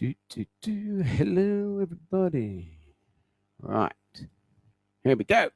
Hello, everybody. Right. Here we go.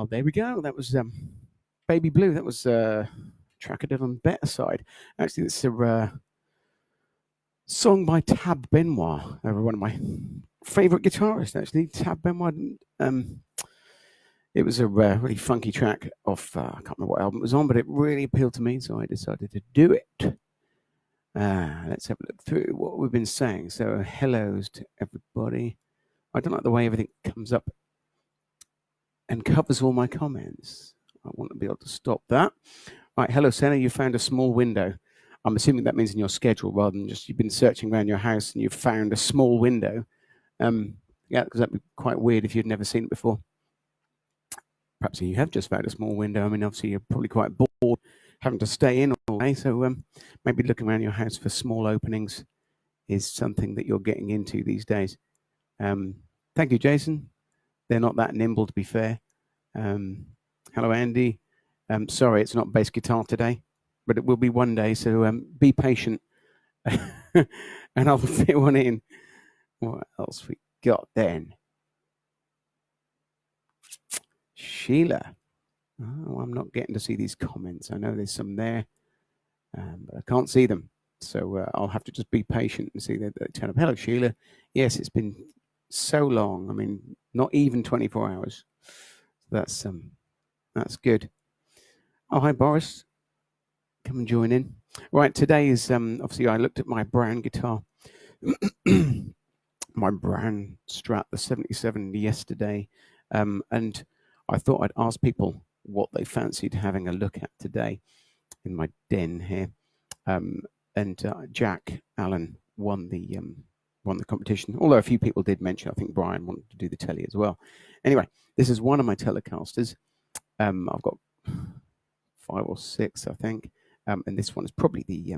Well, there we go. That was Baby Blue. That was track a little better side. Actually, it's a song by Tab Benoit, one of my favourite guitarists, actually. Tab Benoit. It was a really funky track off, I can't remember what album it was on, but it really appealed to me, so I decided to do it. Let's have a look through what we've been saying. So, hellos to everybody. I don't like the way everything comes up and covers all my comments. I want to be able to stop that. All right, hello, Senna. You found a small window. I'm assuming that means in your schedule rather than just you've been searching around your house and you've found a small window. Yeah, because that'd be quite weird if you'd never seen it before. Perhaps you have just found a small window. I mean, obviously, you're probably quite bored having to stay in all day. So maybe looking around your house for small openings is something that you're getting into these days. Thank you, Jason. They're not that nimble, to be fair. Hello, Andy. Sorry, it's not bass guitar today, but it will be one day. So be patient, and I'll fit one in. What else we got then? Sheila. Oh, I'm not getting to see these comments. I know there's some there, but I can't see them. So I'll have to just be patient and see that they turn up. Hello, Sheila. Yes, it's been so long. I mean, not even 24 hours. That's good. Oh, hi, Boris. Come and join in. Right, today is obviously I looked at my Brown guitar, my Brown Strat, the 77 yesterday, and I thought I'd ask people what they fancied having a look at today in my den here. And Jack Allen won the competition. Although a few people did mention, I think Brian wanted to do the telly as well. Anyway, this is one of my Telecasters. I've got 5 or 6, I think, and this one is probably the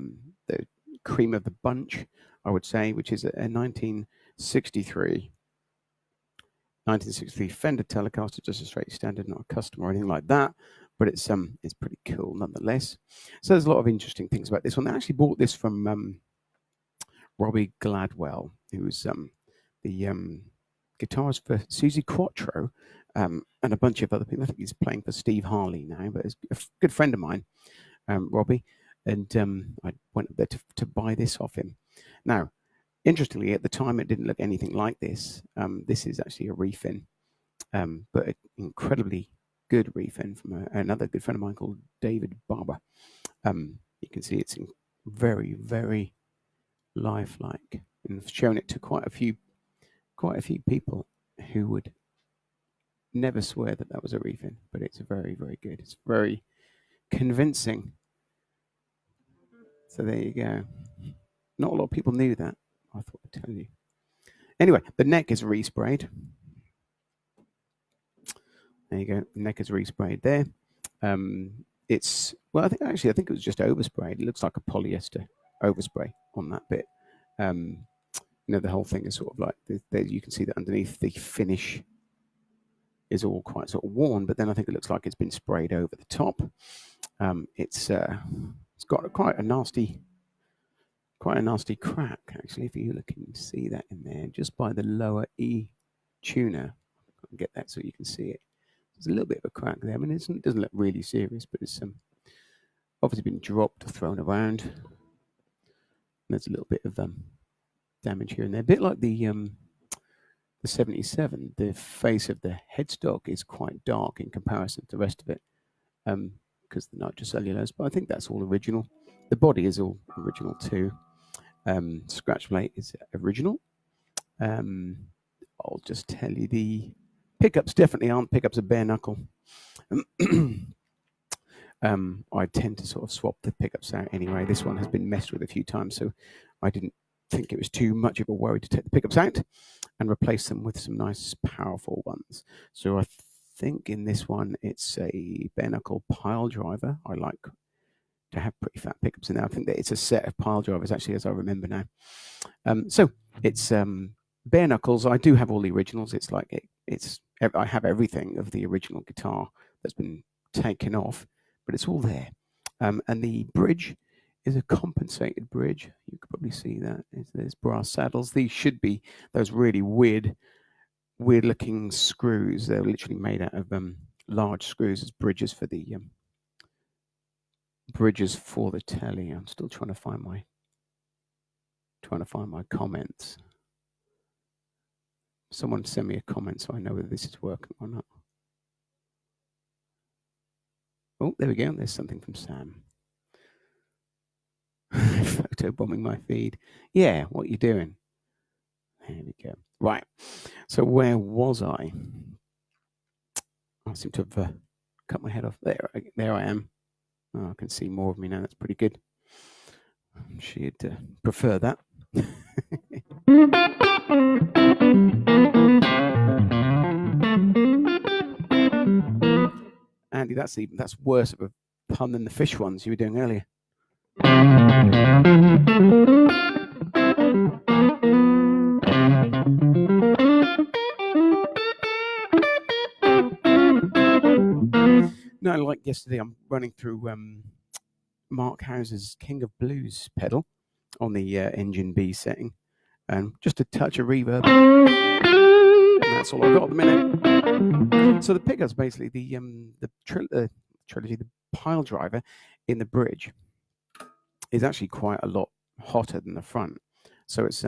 cream of the bunch, I would say, which is a 1963 Fender Telecaster, just a straight standard, not a custom or anything like that. But it's pretty cool nonetheless. So there's a lot of interesting things about this one. I actually bought this from Robbie Gladwell, who's the guitarist for Susie Quattro, and a bunch of other people. I think he's playing for Steve Harley now, but he's a good friend of mine, Robbie, and I went up there to buy this off him. Now, interestingly, at the time, it didn't look anything like this. This is actually a refin, but an incredibly good refin from another good friend of mine called David Barber. You can see it's very, very lifelike, and I've shown it to quite a few people who would never swear that was a refin, but it's very, very good. It's very convincing. So there you go. Not a lot of people knew that. I thought I'd tell you. Anyway, the neck is resprayed. There you go. The neck is resprayed there. It's I think it was just oversprayed. It looks like a polyester overspray on that bit. The whole thing is sort of like you can see that underneath the finish is all quite sort of worn, but then I think it looks like it's been sprayed over the top. It's got quite a nasty crack, actually, if you look and see that in there, just by the lower E tuner. I'll get that so you can see it. There's a little bit of a crack there. I mean, it doesn't look really serious, but it's obviously been dropped or thrown around. And there's a little bit of damage here and there. A bit like the 77, the face of the headstock is quite dark in comparison to the rest of it, because the nitrocellulose, but I think that's all original. The body is all original too. Scratch plate is original. I'll just tell you the pickups definitely aren't pickups of bare knuckle. I tend to sort of swap the pickups out anyway. This one has been messed with a few times, so I didn't think it was too much of a worry to take the pickups out and replace them with some nice, powerful ones. So I think in this one, it's a bare knuckle pile driver. I like to have pretty fat pickups in there. I think that it's a set of pile drivers, actually, as I remember now. So it's bare knuckles. I do have all the originals. It's like I have everything of the original guitar that's been taken off, but it's all there. And the bridge is a compensated bridge. You could probably see that. There's brass saddles. These should be those really weird looking screws. They're literally made out of large screws as bridges for the bridges for the telly. I'm still trying to find my comments. Someone send me a comment so I know whether this is working or not. Oh, there we go. There's something from Sam. Photo bombing my feed. Yeah, what are you doing? There we go. Right. So where was I? I seem to have cut my head off. There I am. Oh, I can see more of me now. That's pretty good. She'd prefer that. Andy, that's worse of a pun than the fish ones you were doing earlier. No, like yesterday, I'm running through Mark House's King of Blues pedal on the Engine B setting, and just a touch of reverb. And that's all I got at the minute. So the pickup's basically the trilogy, the pile driver in the bridge is actually quite a lot hotter than the front. So it's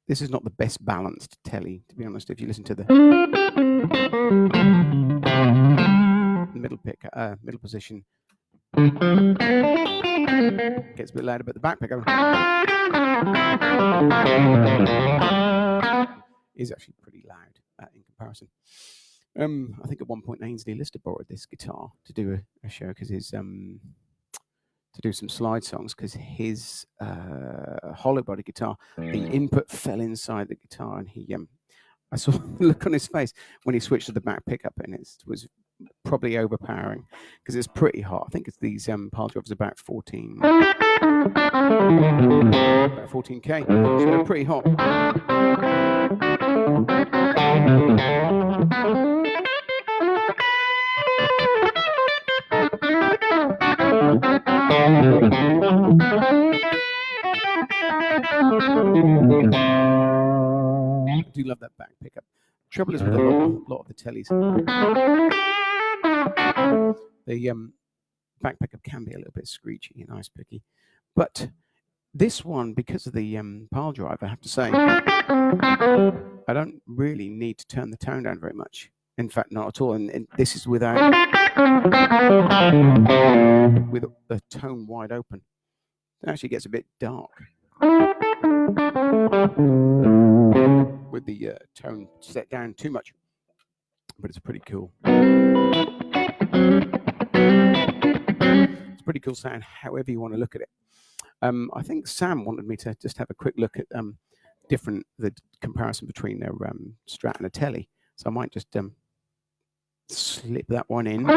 this is not the best balanced telly, to be honest. If you listen to the middle position, gets a bit louder, but the back pickup is actually pretty loud in comparison. I think at one point Ainsley Lister borrowed this guitar to do a show because his to do some slide songs, because his hollow body guitar, the input fell inside the guitar, and he I saw the look on his face when he switched to the back pickup, and it was probably overpowering because it's pretty hot. I think it's these pile drivers about 14K, so they're pretty hot. I do love that back pickup. Trouble is with a lot of the tellies, the back pickup can be a little bit screechy and ice picky, but this one, because of the pile driver, I have to say, I don't really need to turn the tone down very much. In fact, not at all. And this is with the tone wide open. It actually gets a bit dark with the tone set down too much, but it's pretty cool. It's pretty cool sound, however you want to look at it. I think Sam wanted me to just have a quick look at the comparison between their Strat and a telly. So I might just slip that one in.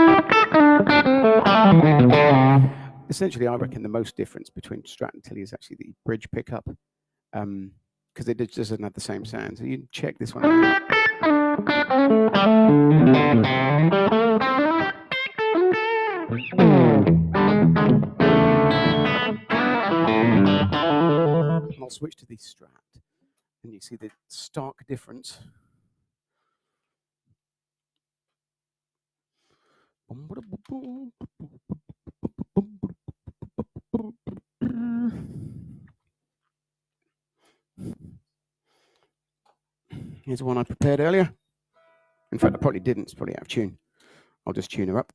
Essentially, I reckon the most difference between Strat and telly is actually the bridge pickup, because it just doesn't have the same sound. So you check this one out. And I'll switch to the Strat, and you see the stark difference. Here's the one I prepared earlier. In fact, I probably didn't. It's probably out of tune. I'll just tune her up.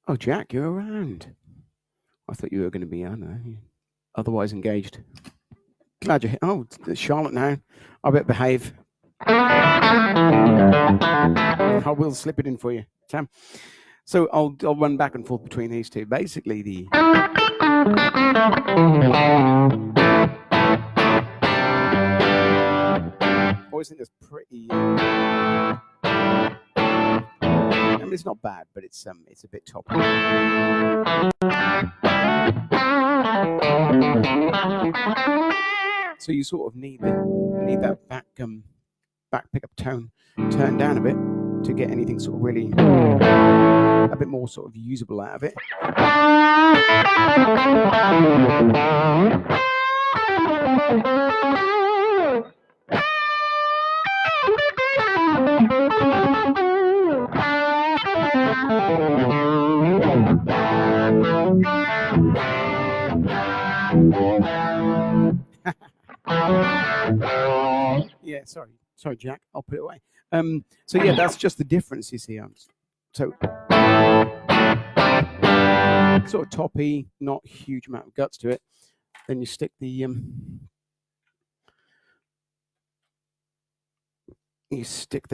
Oh, Jack, you're around. I thought you were going to be, otherwise engaged. Glad you're here. Oh, Charlotte now. I better behave. I will slip it in for you, Sam. So I'll run back and forth between these two. Basically, the I always think that's pretty. I mean, it's not bad, but it's a bit top. So you sort of need that back pickup tone turned down a bit. to get anything sort of really a bit more sort of usable out of it. Yeah, sorry, Jack. I'll put it away. So yeah, that's just the difference, you see. So sort of toppy, not a huge amount of guts to it. Then you stick the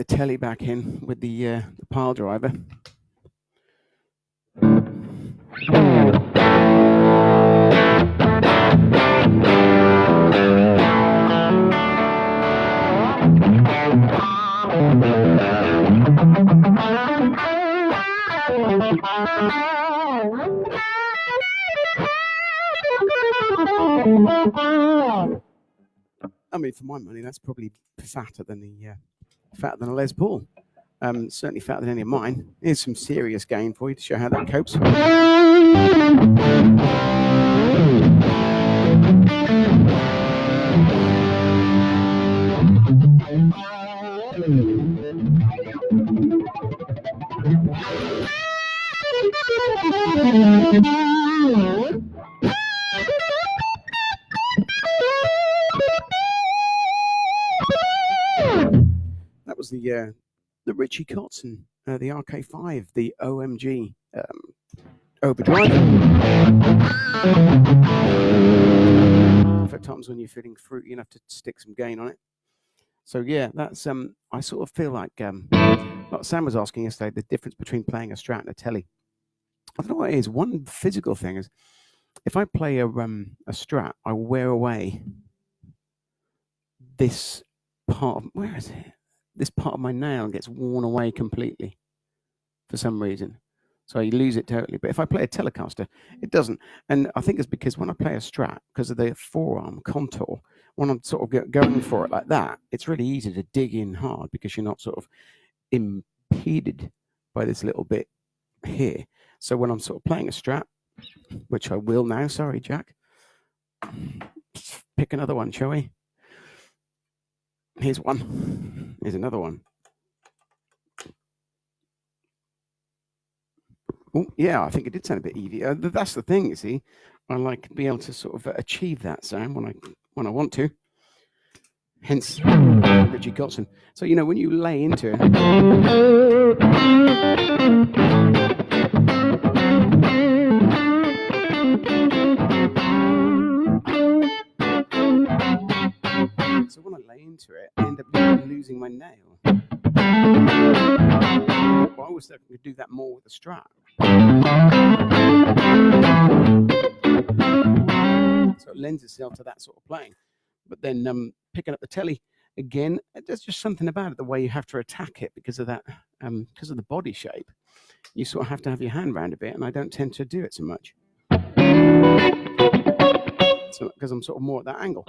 telly back in with the pile driver. I mean, for my money, that's probably fatter than a Les Paul. Certainly fatter than any of mine. Here's some serious gain for you to show how that copes. That was the Richie Kotzen, the RK5, the OMG overdrive. For times when you're feeling fruity, you have to stick some gain on it. So yeah, that's I sort of feel like Sam was asking yesterday, the difference between playing a Strat and a Telly. I don't know what it is. One physical thing is, if I play a Strat, I wear away this part of, where is it? This part of my nail gets worn away completely for some reason. So you lose it totally. But if I play a Telecaster, it doesn't. And I think it's because when I play a Strat, because of the forearm contour, when I'm sort of going for it like that, it's really easy to dig in hard because you're not sort of impeded by this little bit here. So when I'm sort of playing a Strat, which I will now, sorry, Jack, pick another one, shall we? Here's one. Here's another one. Oh, yeah, I think it did sound a bit easy. That's the thing, you see. I like to be able to sort of achieve that sound when I want to. Hence, Richie Kotzen. So, you know, when you lay into it. So when I lay into it, I end up losing my nail. Well, I was thinking to do that more with the Strat. So it lends itself to that sort of playing. But then picking up the Telly again, there's just something about it, the way you have to attack it because of that, because of the body shape. You sort of have to have your hand round a bit, and I don't tend to do it so much. So because I'm sort of more at that angle.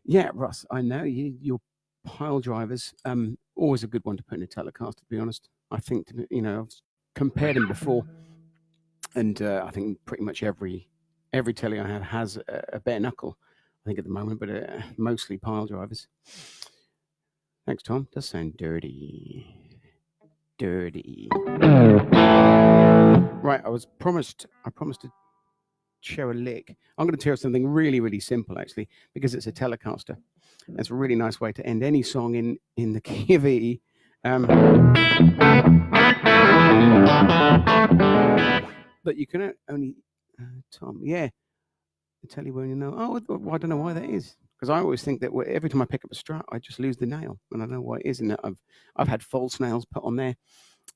Yeah, Russ, I know your pile drivers, always a good one to put in a Telecaster, to be honest. I think, you know, I've compared them before, and I think pretty much every Telly I have has a bare knuckle, I think, at the moment, but mostly pile drivers. Thanks, Tom. Does sound dirty. Dirty. Right, I promised to share a lick. I'm going to tell something really, really simple, actually, because it's a Telecaster. That's a really nice way to end any song in the key of E. But you can only, Tom, yeah, I tell you when you know. Oh, I don't know why that is. Because I always think that every time I pick up a Strat, I just lose the nail, and I know why it is. And I've had false nails put on there,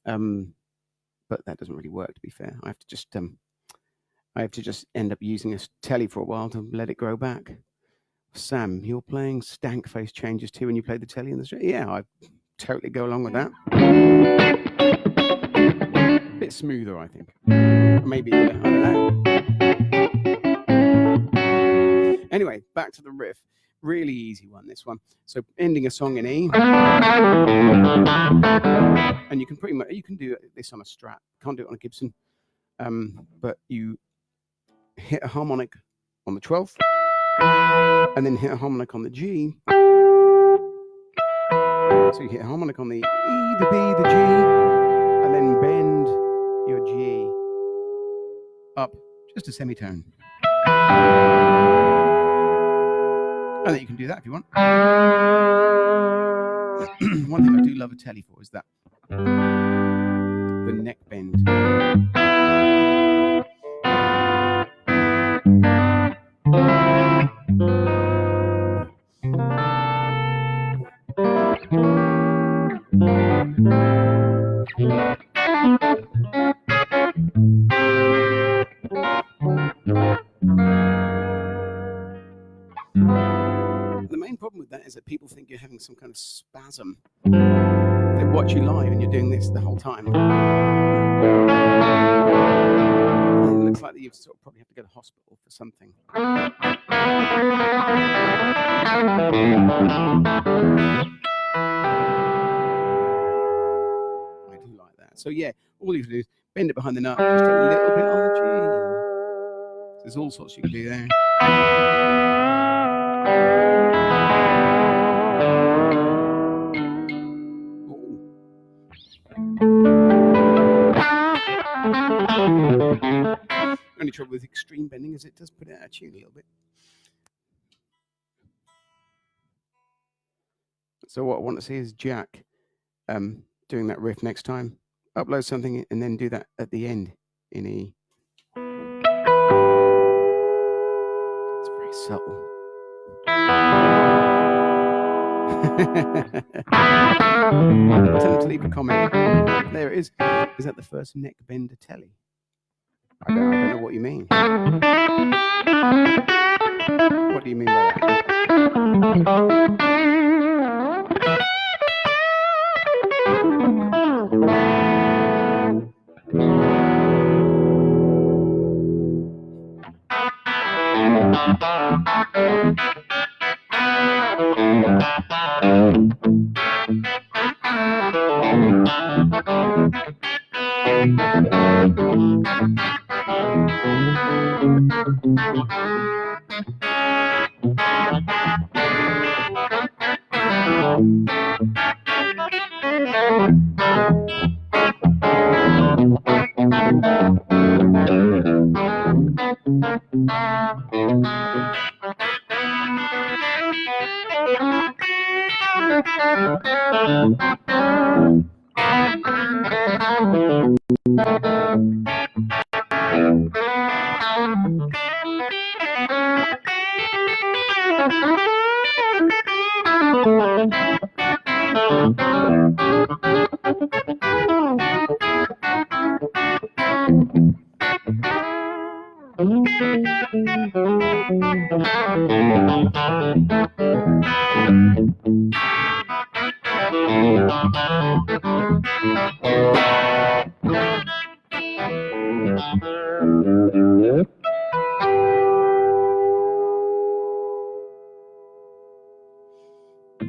but that doesn't really work. To be fair, I have to just end up using a Telly for a while to let it grow back. Sam, you're playing stank face changes too when you play the telly in the street? Yeah, I totally go along with that. A bit smoother, I think. Maybe, I don't know. Anyway, back to the riff. Really easy one, this one. So ending a song in E. And you can pretty much, you can do this on a Strat. Can't do it on a Gibson. But you hit a harmonic on the 12th, and then hit a harmonic on the G. So you hit a harmonic on the E, the B, the G, and then bend your G up just a semitone. And then you can do that if you want. One thing I do love a telly for is that the neck bend. The main problem with that is that people think you're having some kind of spasm. They watch you live and you're doing this the whole time. And it looks like that you sort of probably have to go to hospital for something. I do like that. So yeah, all you have to do is bend it behind the nut just a little bit on the G. There's all sorts you can do there. Only trouble with extreme bending is it does put it out of tune a little bit. So what I want to see is Jack doing that riff next time. Upload something and then do that at the end in E. It's very subtle. Tell them to leave a comment. There it is. Is that the first neck bender telly? I don't know what you mean. What do you mean by that?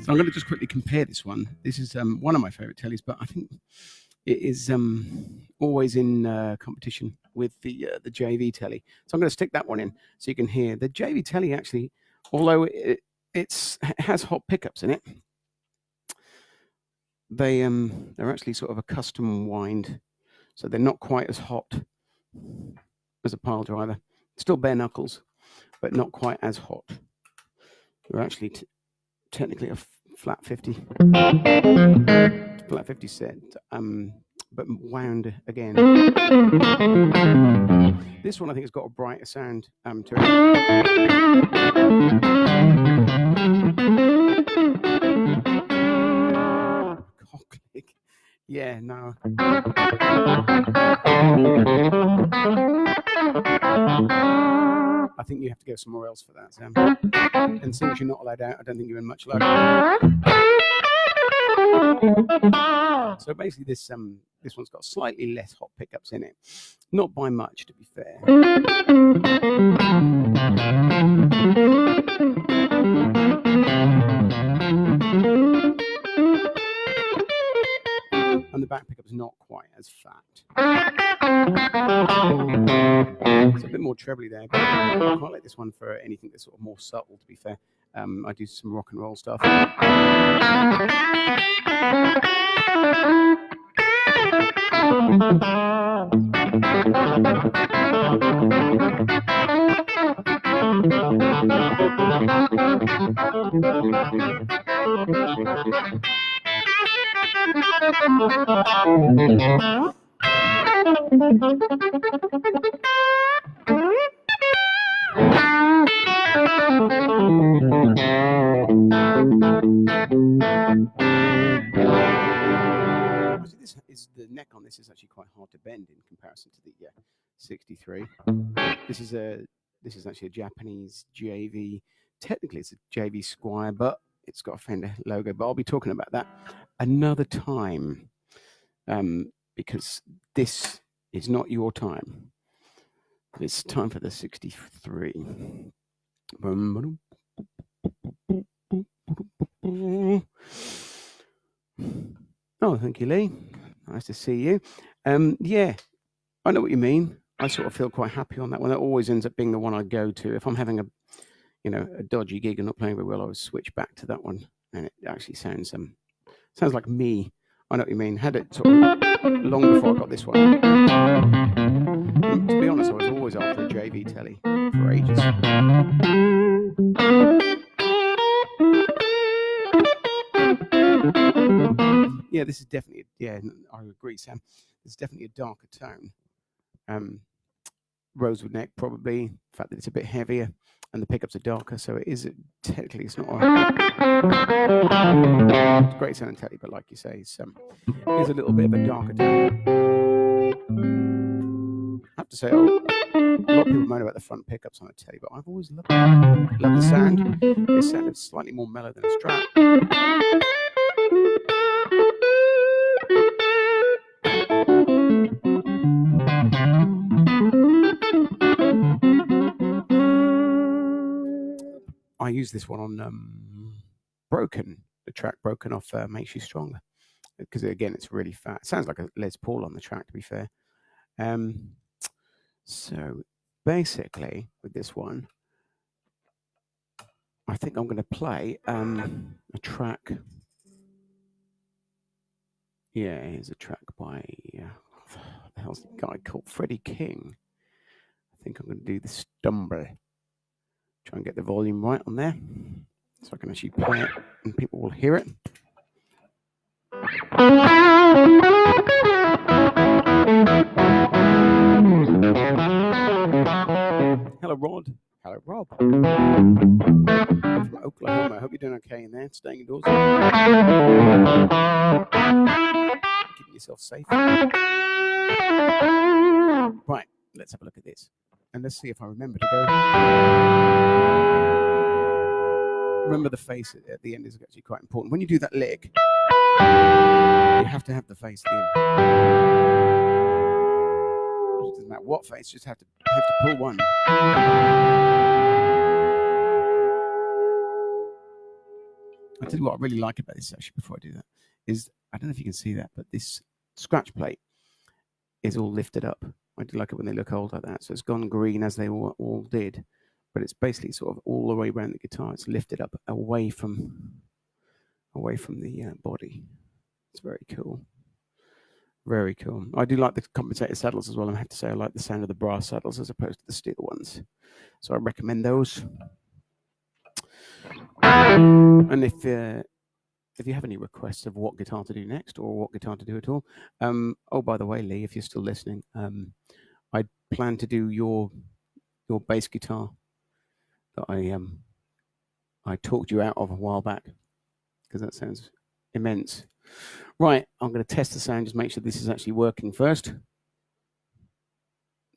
So I'm going to just quickly compare this one. This is one of my favorite tellies, but I think it is always in competition with the JV telly. So I'm going to stick that one in so you can hear. The JV telly actually, although it has hot pickups in it, they're actually sort of a custom wind, so they're not quite as hot as a pile driver. Still bare knuckles, but not quite as hot. They're actually technically a flat 50 set, but wound again. This one I think has got a brighter sound to it. Cocklick. Yeah, no. I think you have to go somewhere else for that. And since you're not allowed out, I don't think you're in much luck. So basically, this one's got slightly less hot pickups in it, not by much, to be fair. And the back pickup's not quite as fat. It's a bit more trebly there, but I quite like this one for anything that's sort of more subtle, to be fair. I do some rock and roll stuff. The neck on this is actually quite hard to bend in comparison to the 63. This is actually a Japanese JV. Technically, it's a JV Squire, but it's got a Fender logo. But I'll be talking about that another time, because this is not your time. It's time for the 63. Oh, thank you, Lee. Nice to see you. Yeah, I know what you mean. I sort of feel quite happy on that one. That always ends up being the one I go to. If I'm having a dodgy gig and not playing very well, I always switch back to that one. And it actually sounds like me. I know what you mean. Had it sort of long before I got this one. And to be honest, I was always after a JV telly for ages. Yeah, this is definitely, I agree, Sam. It's definitely a darker tone. Rosewood neck, probably. The fact that it's a bit heavier and the pickups are darker, so it is technically, it's not it's a great sounding telly, but like you say, it's a little bit of a darker tone. I have to say, a lot of people moan about the front pickups on a telly, but I've always loved the sound. It sounded slightly more mellow than a Strat. I use this one on Broken, the track Broken off Makes You Stronger, because again, it's really fat. It sounds like a Les Paul on the track, to be fair. So basically, with this one, I think I'm going to play a track. Yeah, here's a track by what the hell's the guy called Freddie King. I think I'm going to do the Stumble. Try and get the volume right on there, so I can actually play it and people will hear it. Hello, Rod. Hello, Rob. From Oklahoma. I hope you're doing okay in there, staying indoors. Keeping yourself safe. Right, let's have a look at this. And let's see if I remember to go. Remember the face at the end is actually quite important. When you do that lick, you have to have the face at the end. It doesn't matter what face, just have to pull one. I'll tell you what I really like about this actually before I do that is, I don't know if you can see that, but this scratch plate is all lifted up. I do like it when they look old like that. So it's gone green as they all did, but it's basically sort of all the way around the guitar. It's lifted up away from the body. It's very cool. Very cool. I do like the compensator saddles as well. I have to say I like the sound of the brass saddles as opposed to the steel ones. So I recommend those. And if you have any requests of what guitar to do next or what guitar to do at all, oh, by the way, Lee, if you're still listening, I plan to do your bass guitar that I talked you out of a while back, because that sounds immense. Right, I'm going to test the sound, just make sure this is actually working first.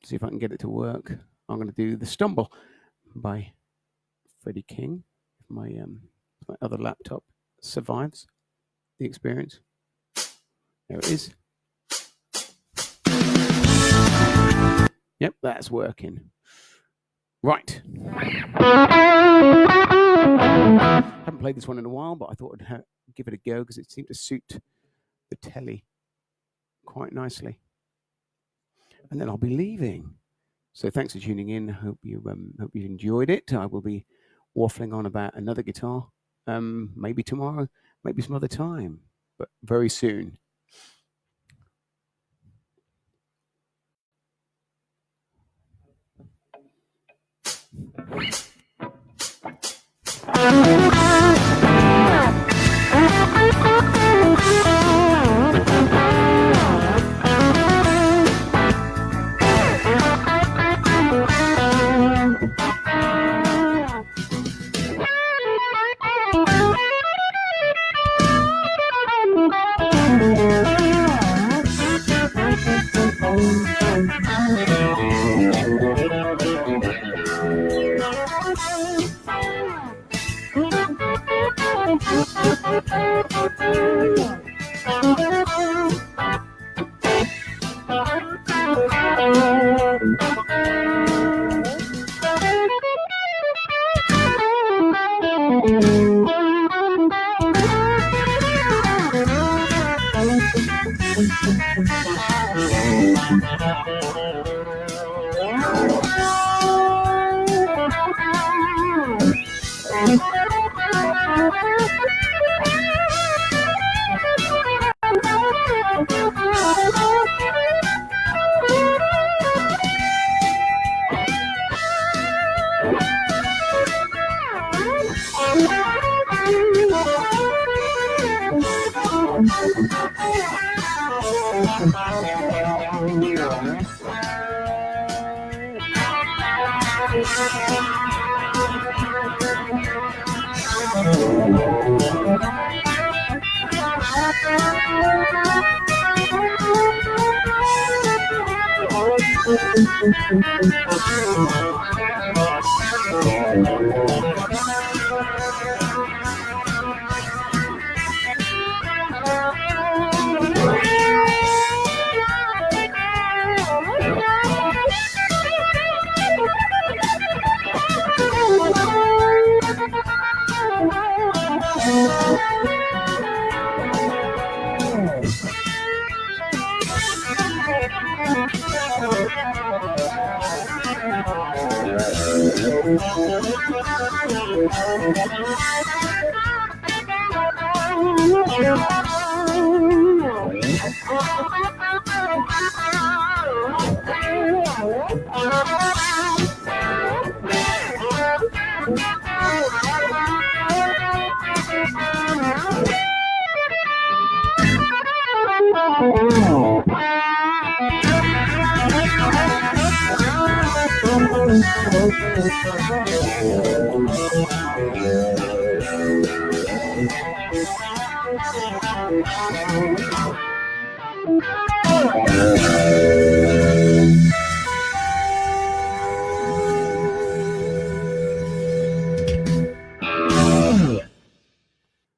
See if I can get it to work. I'm going to do the Stumble by Freddie King. My other laptop survives the experience. There it is. Yep, that's working. Right. Haven't played this one in a while, but I thought I'd give it a go because it seemed to suit the telly quite nicely. And then I'll be leaving. So thanks for tuning in. Hope you enjoyed it. I will be waffling on about another guitar, maybe tomorrow, maybe some other time, but very soon.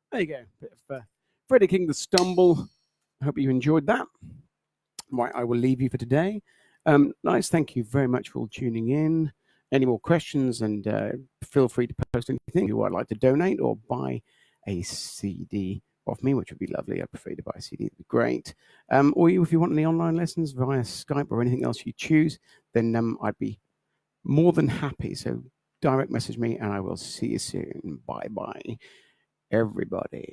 There you go. Bit of Freddie King, The Stumble. I hope you enjoyed that. Right, I will leave you for today. Nice, thank you very much for all tuning in. Any more questions, and feel free to post anything you would like to donate or buy a CD off me, which would be lovely. I prefer to buy a CD, it'd be great. Or if you want any online lessons via Skype or anything else you choose, then I'd be more than happy. So direct message me and I will see you soon. Bye-bye, everybody.